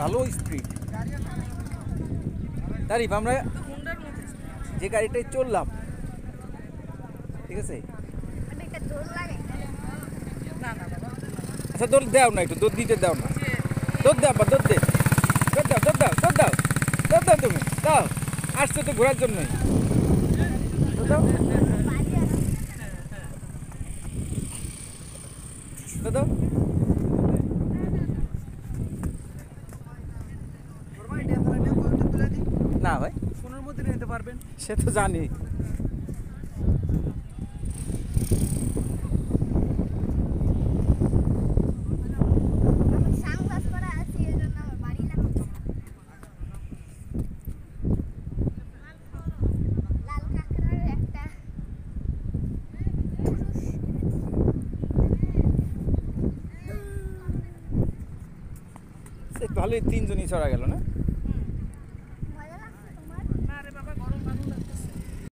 ভালো স্পিড। তারিফ আমরা যে গাড়িটায় চললাম, ঠিক আছে? আচ্ছা দৌড় দাও না, একটু দৌড় দিতে দাও না, দৌড় দাও, দৌড় দে, দৌড় দাও, দৌড় দাও, দৌড় দাও, দৌড় দাও, তুমি দাও, আসছো তো ঘোরার জন্যই, দৌড় দাও, দৌড় দাও। না ভাই, ফোনের মধ্যে নিতে পারবেন, সে তো জানি। ভালোই 3 জনই চড়া গেল না?